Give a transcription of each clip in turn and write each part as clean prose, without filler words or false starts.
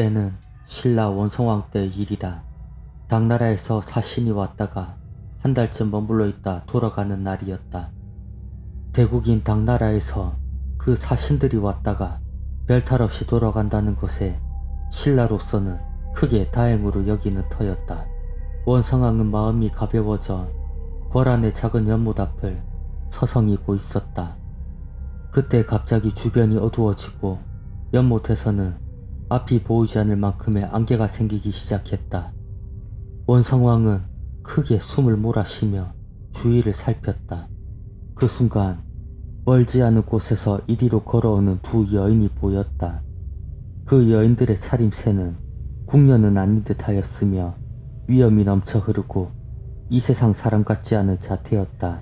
때는 신라 원성왕 때 일이다. 당나라에서 사신이 왔다가 한 달쯤 머물러 있다 돌아가는 날이었다. 대국인 당나라에서 그 사신들이 왔다가 별탈 없이 돌아간다는 것에 신라로서는 크게 다행으로 여기는 터였다. 원성왕은 마음이 가벼워져 궐안의 작은 연못 앞을 서성이고 있었다. 그때 갑자기 주변이 어두워지고 연못에서는 앞이 보이지 않을 만큼의 안개가 생기기 시작했다. 원성왕은 크게 숨을 몰아쉬며 주위를 살폈다. 그 순간 멀지 않은 곳에서 이리로 걸어오는 두 여인이 보였다. 그 여인들의 차림새는 궁녀는 아닌 듯 하였으며 위엄이 넘쳐 흐르고 이 세상 사람 같지 않은 자태였다.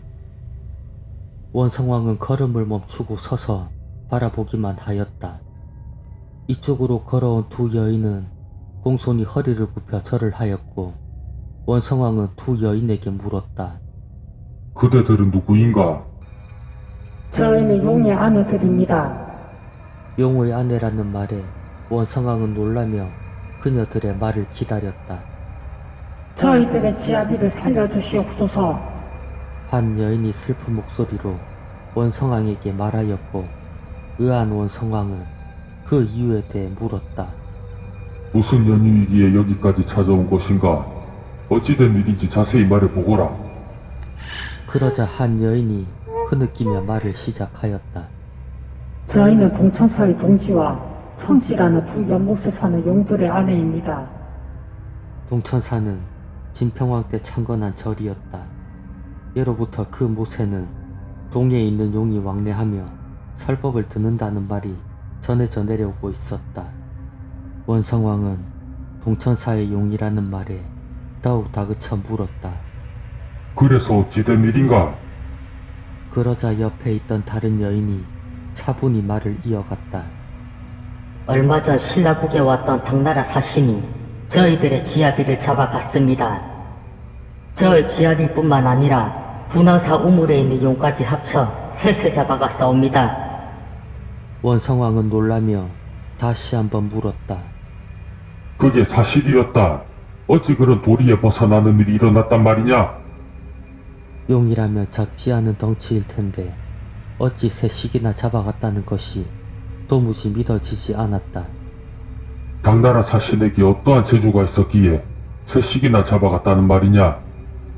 원성왕은 걸음을 멈추고 서서 바라보기만 하였다. 이쪽으로 걸어온 두 여인은 공손히 허리를 굽혀 절을 하였고 원성왕은 두 여인에게 물었다. 그대들은 누구인가? 저희는 용의 아내들입니다. 용의 아내라는 말에 원성왕은 놀라며 그녀들의 말을 기다렸다. 저희들의 지아비를 살려주시옵소서. 한 여인이 슬픈 목소리로 원성왕에게 말하였고 의아한 원성왕은 그 이유에 대해 물었다. 무슨 연유이기에 여기까지 찾아온 것인가? 어찌된 일인지 자세히 말해보거라. 그러자 한 여인이 흐느끼며 말을 시작하였다. 저희는 동천사의 동지와 청지라는 두 연못에 사는 용들의 아내입니다. 동천사는 진평왕 때 창건한 절이었다. 예로부터 그 못에는 동해에 있는 용이 왕래하며 설법을 듣는다는 말이 전해져 내려오고 있었다. 원성왕은 동천사의 용이라는 말에 더욱 다그쳐 물었다. 그래서 어찌된 일인가? 그러자 옆에 있던 다른 여인이 차분히 말을 이어갔다. 얼마 전 신라국에 왔던 당나라 사신이 저희들의 지아비를 잡아갔습니다. 저의 지아비뿐만 아니라 분황사 우물에 있는 용까지 합쳐 셋을 잡아갔사옵니다. 원성왕은 놀라며 다시 한번 물었다. 그게 사실이었다. 어찌 그런 도리에 벗어나는 일이 일어났단 말이냐? 용이라면 작지 않은 덩치일 텐데 어찌 셋씩이나 잡아갔다는 것이 도무지 믿어지지 않았다. 당나라 사신에게 어떠한 재주가 있었기에 셋씩이나 잡아갔다는 말이냐?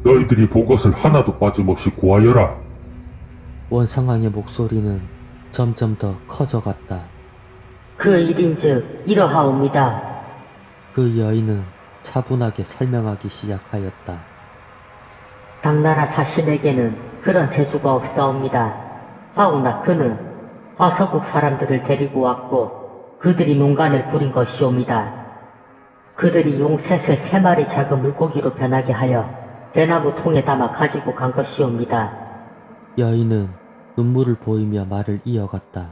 너희들이 본 것을 하나도 빠짐없이 고하여라. 원성왕의 목소리는 점점 더 커져갔다. 그 일인즉 이러하옵니다. 그 여인은 차분하게 설명하기 시작하였다. 당나라 사신에게는 그런 재주가 없사옵니다. 하오나 그는 화서국 사람들을 데리고 왔고 그들이 농간을 부린 것이옵니다. 그들이 용 셋을 3마리 작은 물고기로 변하게 하여 대나무 통에 담아 가지고 간 것이옵니다. 여인은 눈물을 보이며 말을 이어갔다.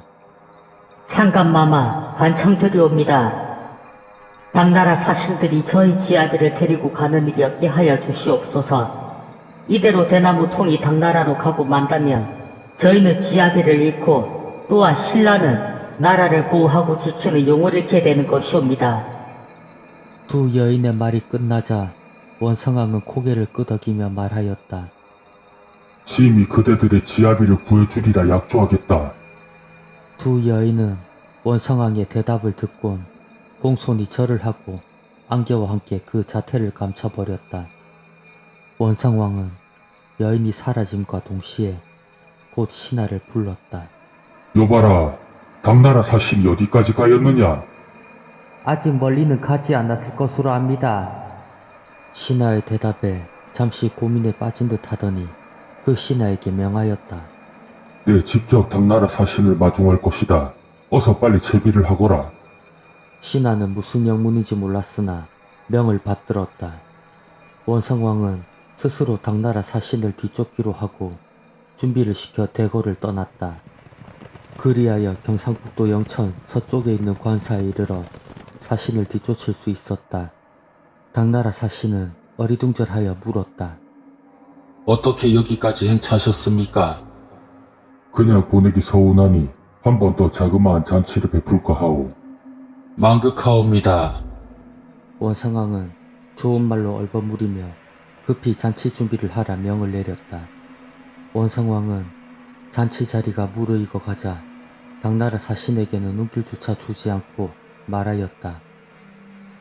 상감마마 관청드리옵니다. 당나라 사신들이 저희 지아비를 데리고 가는 일이 없게 하여 주시옵소서. 이대로 대나무 통이 당나라로 가고 만다면 저희는 지아비를 잃고 또한 신라는 나라를 보호하고 지키는 용을 잃게 되는 것이옵니다. 두 여인의 말이 끝나자 원성왕은 고개를 끄덕이며 말하였다. 심히 그대들의 지아비를 구해주리라 약조하겠다. 두 여인은 원성왕의 대답을 듣곤 공손히 절을 하고 안개와 함께 그 자태를 감춰버렸다. 원성왕은 여인이 사라짐과 동시에 곧 신하를 불렀다. 여봐라, 당나라 사신이 어디까지 가였느냐? 아직 멀리는 가지 않았을 것으로 압니다. 신하의 대답에 잠시 고민에 빠진 듯 하더니 그 신하에게 명하였다. 내 직접 당나라 사신을 마중할 것이다. 어서 빨리 채비를 하거라. 신하는 무슨 영문인지 몰랐으나 명을 받들었다. 원성왕은 스스로 당나라 사신을 뒤쫓기로 하고 준비를 시켜 대궐을 떠났다. 그리하여 경상북도 영천 서쪽에 있는 관사에 이르러 사신을 뒤쫓을 수 있었다. 당나라 사신은 어리둥절하여 물었다. 어떻게 여기까지 행차하셨습니까? 그냥 보내기 서운하니 한 번 더 자그마한 잔치를 베풀까 하오. 망극하옵니다. 원성왕은 좋은 말로 얼버무리며 급히 잔치 준비를 하라 명을 내렸다. 원성왕은 잔치 자리가 무르익어 가자 당나라 사신에게는 눈길조차 주지 않고 말하였다.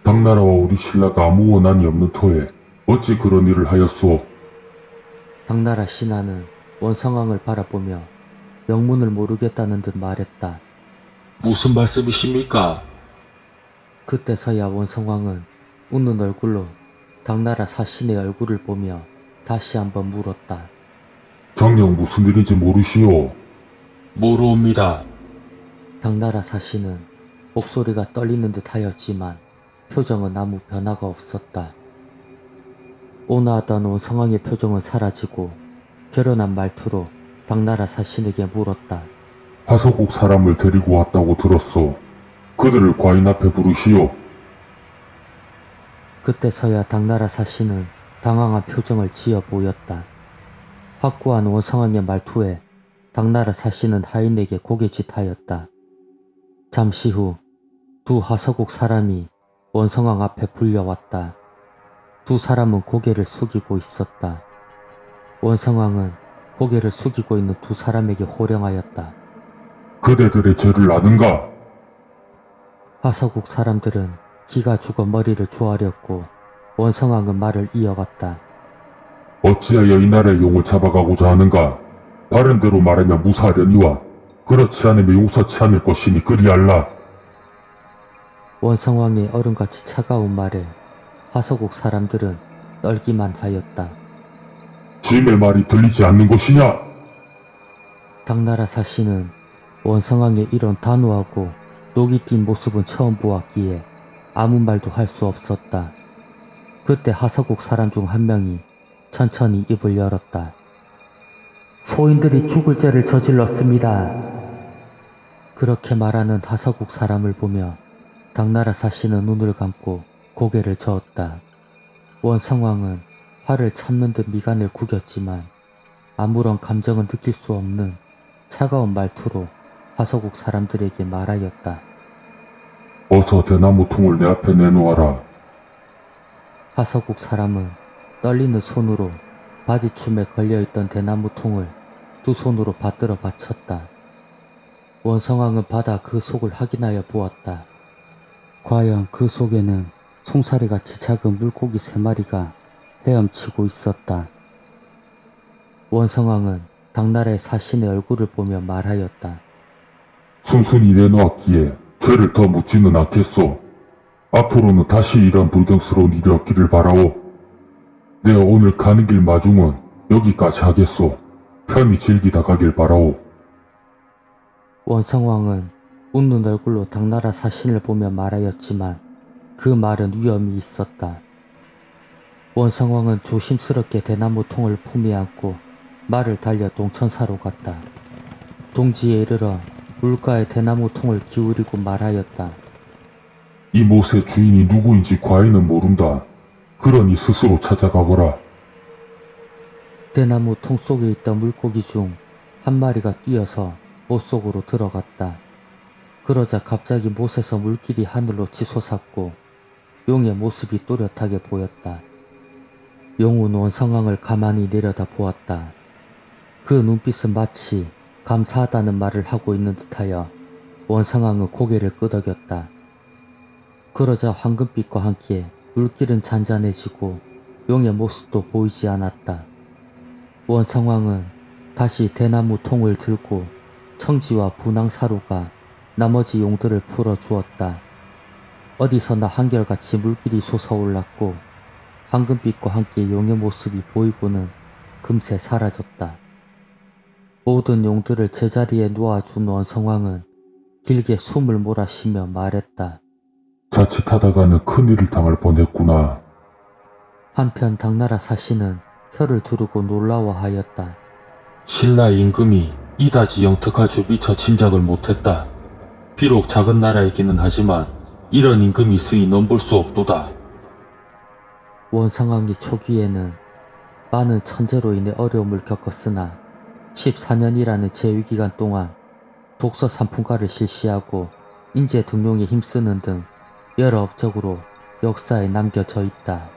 당나라와 우리 신라가 아무 원한이 없는 터에 어찌 그런 일을 하였소? 당나라 신하는 원성왕을 바라보며 영문을 모르겠다는 듯 말했다. 무슨 말씀이십니까? 그때서야 원성왕은 웃는 얼굴로 당나라 사신의 얼굴을 보며 다시 한번 물었다. 정녕 무슨 일인지 모르시오? 모르옵니다. 당나라 사신은 목소리가 떨리는 듯 하였지만 표정은 아무 변화가 없었다. 온화하던 원성왕의 표정은 사라지고 결연한 말투로 당나라 사신에게 물었다. 화서국 사람을 데리고 왔다고 들었소. 그들을 과인 앞에 부르시오. 그때서야 당나라 사신은 당황한 표정을 지어 보였다. 확고한 원성왕의 말투에 당나라 사신은 하인에게 고개짓하였다. 잠시 후 두 하서국 사람이 원성왕 앞에 불려왔다. 두 사람은 고개를 숙이고 있었다. 원성왕은 고개를 숙이고 있는 두 사람에게 호령하였다. 그대들의 죄를 아는가? 하서국 사람들은 기가 죽어 머리를 조아렸고 원성왕은 말을 이어갔다. 어찌하여 이 나라의 용을 잡아가고자 하는가? 바른 대로 말하면 무사하려니와 그렇지 않으면 용서치 않을 것이니 그리할라. 원성왕의 얼음같이 차가운 말에 하서국 사람들은 떨기만 하였다. 짐의 말이 들리지 않는 것이냐? 당나라 사신은 원성왕의 이런 단호하고 녹이 띈 모습은 처음 보았기에 아무 말도 할 수 없었다. 그때 하서국 사람 중 한 명이 천천히 입을 열었다. 소인들이 죽을 죄를 저질렀습니다. 그렇게 말하는 하서국 사람을 보며 당나라 사신은 눈을 감고 고개를 저었다. 원성왕은 화를 참는 듯 미간을 구겼지만 아무런 감정은 느낄 수 없는 차가운 말투로 하서국 사람들에게 말하였다. 어서 대나무 통을 내 앞에 내놓아라. 하서국 사람은 떨리는 손으로 바지춤에 걸려있던 대나무 통을 두 손으로 받들어 받쳤다. 원성왕은 받아 그 속을 확인하여 보았다. 과연 그 속에는 송사리같이 작은 물고기 3마리가 헤엄치고 있었다. 원성왕은 당나라의 사신의 얼굴을 보며 말하였다. 순순히 내놓았기에 죄를 더 묻지는 않겠소. 앞으로는 다시 이런 불경스러운 일이 없기를 바라오. 내가 오늘 가는 길 마중은 여기까지 하겠소. 편히 즐기다 가길 바라오. 원성왕은 웃는 얼굴로 당나라 사신을 보며 말하였지만 그 말은 위험이 있었다. 원성왕은 조심스럽게 대나무 통을 품에 안고 말을 달려 동천사로 갔다. 동지에 이르러 물가에 대나무 통을 기울이고 말하였다. 이 못의 주인이 누구인지 과인은 모른다. 그러니 스스로 찾아가거라. 대나무 통 속에 있던 물고기 중 한 마리가 뛰어서 못 속으로 들어갔다. 그러자 갑자기 못에서 물길이 하늘로 치솟았고 용의 모습이 또렷하게 보였다. 용은 원성왕을 가만히 내려다 보았다. 그 눈빛은 마치 감사하다는 말을 하고 있는 듯하여 원성왕은 고개를 끄덕였다. 그러자 황금빛과 함께 물길은 잔잔해지고 용의 모습도 보이지 않았다. 원성왕은 다시 대나무 통을 들고 청지와 분황사루가 나머지 용들을 풀어주었다. 어디서나 한결같이 물길이 솟아올랐고 황금빛과 함께 용의 모습이 보이고는 금세 사라졌다. 모든 용들을 제자리에 놓아준 원성왕은 길게 숨을 몰아쉬며 말했다. 자칫하다가는 큰일을 당할 뻔했구나. 한편 당나라 사신은 혀를 두르고 놀라워하였다. 신라 임금이 이다지 영특할 줄 미처 짐작을 못했다. 비록 작은 나라이기는 하지만 이런 임금이 있으니 넘볼 수 없도다. 원성왕이 초기에는 많은 천재로 인해 어려움을 겪었으나 14년이라는 재위기간 동안 독서 3품가를 실시하고 인재 등용에 힘쓰는 등 여러 업적으로 역사에 남겨져 있다.